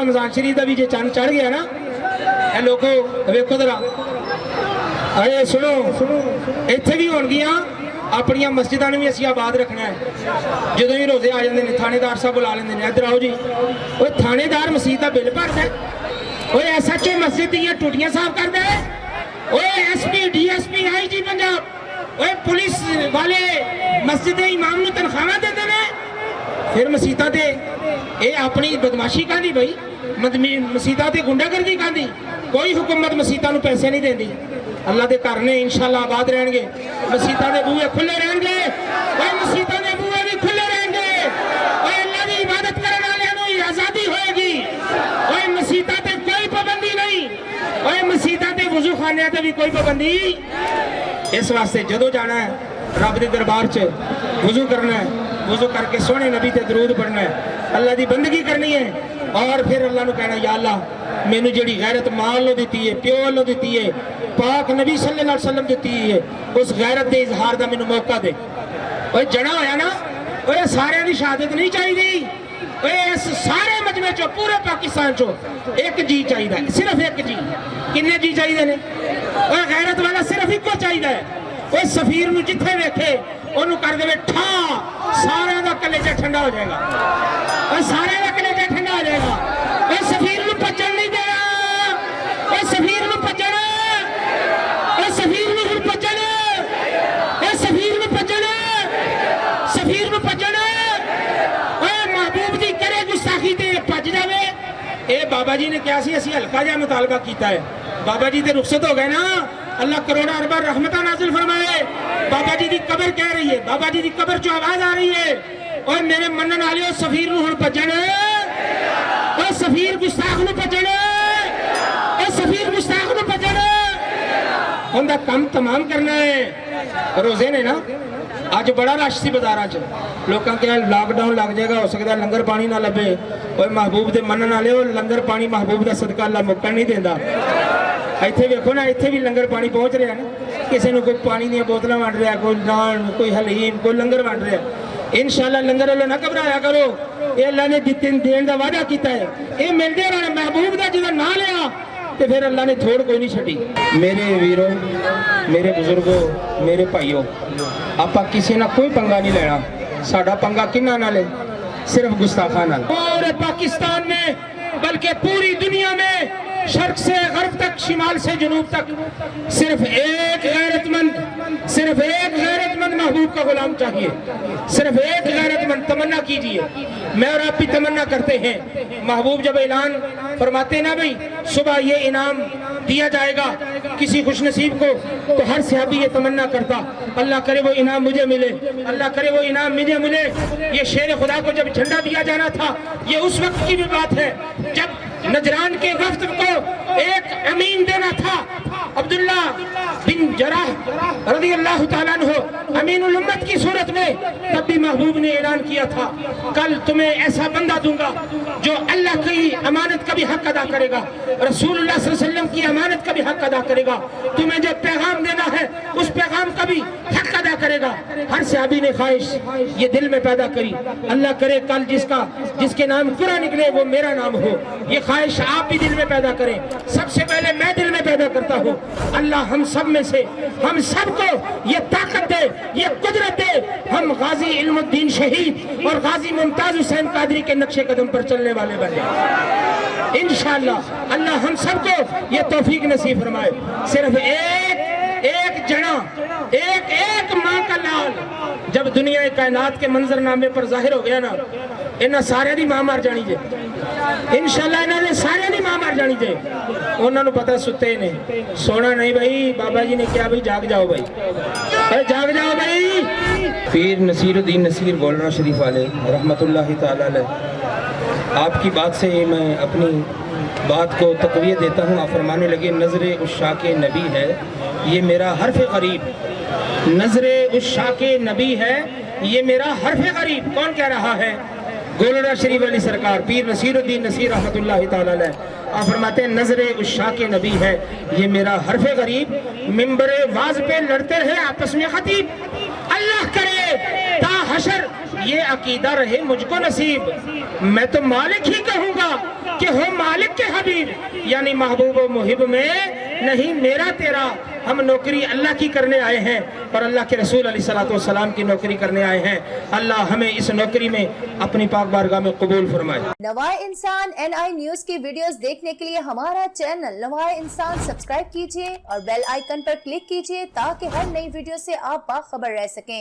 रमजान शरीफ का भी जो चंद चढ़ गया ना, ए लोगो वेखो जरा, अरे सुनो इत्थे भी होणगियां अपनियां मस्जिदां नूं भी असीं आबाद रखना है। जदों भी रोजे आ जांदे ने थानेदार साहब बुला लैंदे ने, इधर आओ जी, ओए थानेदार मसीत दा बिल भरदा है, ओए SHO मस्जिद दीयां टूटियां साफ करदा है, ओए SP DSP IG पंजाब, ओए पुलिस वाले मस्जिद दे इमाम नूं तनख्वाहां देंदे ने, फिर मसीतां ते ये अपनी बदमाशी कांदी बई, मसीतां ते गुंडागर्दी कांदी, कोई हुकूमत मसीतां नूं पैसे नहीं देंदी। अल्लाह के घर ने इंशाअल्लाह आबाद रहेंगे, मसीतां दे बूहे खुले रहेंगे, ओए मसीतां दे बूहे भी खुले रहेंगे, ओए अल्लाह की इबादत करने वालियां नूं आज़ादी होएगी, ओए मसीतां ते कोई पाबंदी नहीं, ओए मसीतां ते वज़ू खाने ते भी कोई पाबंदी। इस वास्ते जदों जाना है रब दे दरबार च वज़ू करना है, वज़ू करके सोहने नबी ते दरूद पढ़ना है, अल्लाह की बंदगी करनी है, और फिर अल्लाह नूं कहना या अल्लाह मैनू जिहड़ी गैरत मां वालों दी है, प्यो वालों दी है, पाक नबी सल्लल्लाहु अलैहि वसल्लम दी है, उस गैरत के इजहार का मैनू मौका दे। ओए जड़ा होया ना, ओए सारे दी शहादत नहीं चाहिए, ओए इस सारे मजमे चो पूरे पाकिस्तान चो एक जी चाहिए, सिर्फ एक जी। किन्ने जी चाहिए ने? ओए गैरत वाला सिर्फ इको चाहिए। ओए सफीर नूं जिथे वेखे ओनू कर देवे ठा, सारे दा कलेजा ठंडा हो जाएगा, ओए सारे दा कलेजा ठंडा हो जाएगा। ओए सफीर नूं भज्जण नहीं देना, ओए सफीर नूं भज्जण, ओए सफीर नूं हुण भज्जण, ओए सफीर नूं भज्जण, सफीर नूं भज्जण, ओए महबूब दी करे गुस्ताखी ते भज जावे। ए बाबा जी ने कहा सी असीं हल्का जिहा मुतालबा कीता है, बाबा जी ते रुखसत हो गए ना, अल्लाह करोड़ा अरबा रहमत नाजिल फरमाए। बाबा जी की कबर कह रही है, बाबा जी की कबर चो आवाज आ रही है, और मेरे मनन वाले सफीर नूं हुण भज्जण, और सफीर गुस्ताख नूं भज्जण, और सफीर गुस्ताख नूं भज्जण। उनका काम तमाम करना है। रोजे ने ना अज बड़ा रश सी बाजारां च, लोकां कहा लॉकडाउन लग जाएगा, हो सकता लंगर पानी ना लभे। और महबूब दे मनन वाले लंगर पानी महबूब का सदका अल्लाह मुक्कण नहीं देंदा। इत्थे वेखो ना, इत्थे भी लंगर पानी पहुंच रहा है ना, किसी को कोई पानी दी बोतलां वंड रहा, कोई नान, कोई हलीम, कोई लंगर वंड रहा। इंशाअल्लाह लंगर वालों ना घबराया करो, ये अल्लाह ने देने का वादा किया है, ये मिलते रहना। महबूब का जो ना लिया तो फिर अल्लाह ने थोड़ कोई नहीं छड़ी। मेरे वीरों, मेरे बुजुर्गों, मेरे भाइयों, आपां किसी ना कोई पंगा नहीं लेना। साडा पंगा किन्ना नाल है? सिर्फ गुस्ताखां नाल। पूरे पाकिस्तान में बल्कि पूरी दुनिया में शर्क से गर्ब तक, शिमाल से जनूब तक सिर्फ एक गैरतमंद, सिर्फ एक गैरतमंद महबूब का गुलाम चाहिए, सिर्फ एक गैरतमंद। तमन्ना कीजिए, मैं और आप भी तमन्ना करते हैं। महबूब जब ऐलान फरमाते ना भाई सुबह ये इनाम दिया जाएगा किसी खुशनसीब को, तो हर सहाबी ये तमन्ना करता, अल्लाह करे वो इनाम मुझे मिले, अल्लाह करे वो इनाम मुझे मिले। ये शेर खुदा को जब झंडा दिया जाना था, ये उस वक्त की भी बात है जब नजरान के वफ्द को एक अमीन देना था, अब्दुल्ला बिन जराह रज़ी अल्लाह ताला अन्हु अमीनुल उम्मत की सूरत में, तब भी महबूब ने ऐलान किया था कल तुम्हें ऐसा बंदा दूंगा जो अल्लाह की अमानत का भी हक अदा करेगा, रसूलुल्लाह सल्लल्लाहु अलैहि वसल्लम की अमानत का भी हक अदा करेगा, तुम्हें जो पैगाम देना है उस पैगाम का भी हक अदा करेगा। हर सहाबी ने ख्वाहिश ये दिल में पैदा करी, अल्लाह करे कल जिसके नाम कुरान निकले वो मेरा नाम हो। ये ख्वाहिश आप भी दिल में पैदा करें, सबसे पहले मैं दिल में पैदा करता हूँ। अल्लाह हम सब में से हम सबको ये ताकत दे, ये कुदरत दे, हम गाजी इल्मुद्दीन शहीद और गाजी मुमताज हुसैन कादरी के नक्शे कदम पर चलने वाले बने इंशाअल्लाह। अल्लाह हम सबको ये तौफीक नसीब फरमाए। सिर्फ एक जना, एक माँ का लाल जब दुनिया कायनात के मंजरनामे पर जाहिर हो गया ना, इन्हें सारे दी मां मर जानी जे इंशाअल्लाह, इन्हें सारे दी मां मर जानी जे। उन्होंने पता सुते ने, सोना नहीं भाई। बाबा जी ने क्या भाई जाग जाओ भाई, जाग जाओ भाई। पीर नसीरुद्दीन नसीर गोलना शरीफ वाले रहमतुल्लाह ताला अलैह, आपकी बात से मैं अपनी बात को तक़वियत देता हूँ। आप फरमाने लगे नज़रे उश्शाक़े नबी है ये मेरा हर्फ गरीब, नज़रे उश्शाक़े नबी है ये मेरा हर्फ गरीब। कौन कह रहा है? गोलड़ा शरीफ वाली सरकार पीर नसीरुद्दीन नसीर रहमतुल्लाह ताला अलैह। आप फरमाते हैं नज़रे उश्शाक़े नबी है ये मेरा हर्फ गरीब, मिंबरे वाज पे लड़ते रहे आपस में खतीब, अल्लाह करे ता हशर ये अकीदा रहे मुझको नसीब, मैं तो मालिक ही कहूँगा کہ ہو مالک کے حبیب یعنی محبوب و محب میں نہیں میرا تیرا. ہم نوکری اللہ کی کرنے آئے ہیں اور اللہ کے رسول علیہ السلام کی نوکری کرنے آئے ہیں. اللہ ہمیں اس نوکری میں اپنی پاک بارگاہ میں قبول فرمائے. نوائے انسان NI نیوز کی ویڈیوز دیکھنے کے لیے ہمارا چینل نوائے انسان سبسکرائب کیجئے اور بیل آئیکن پر کلک کیجئے تاکہ ہر نئی ویڈیو سے آپ باخبر رہ سکیں.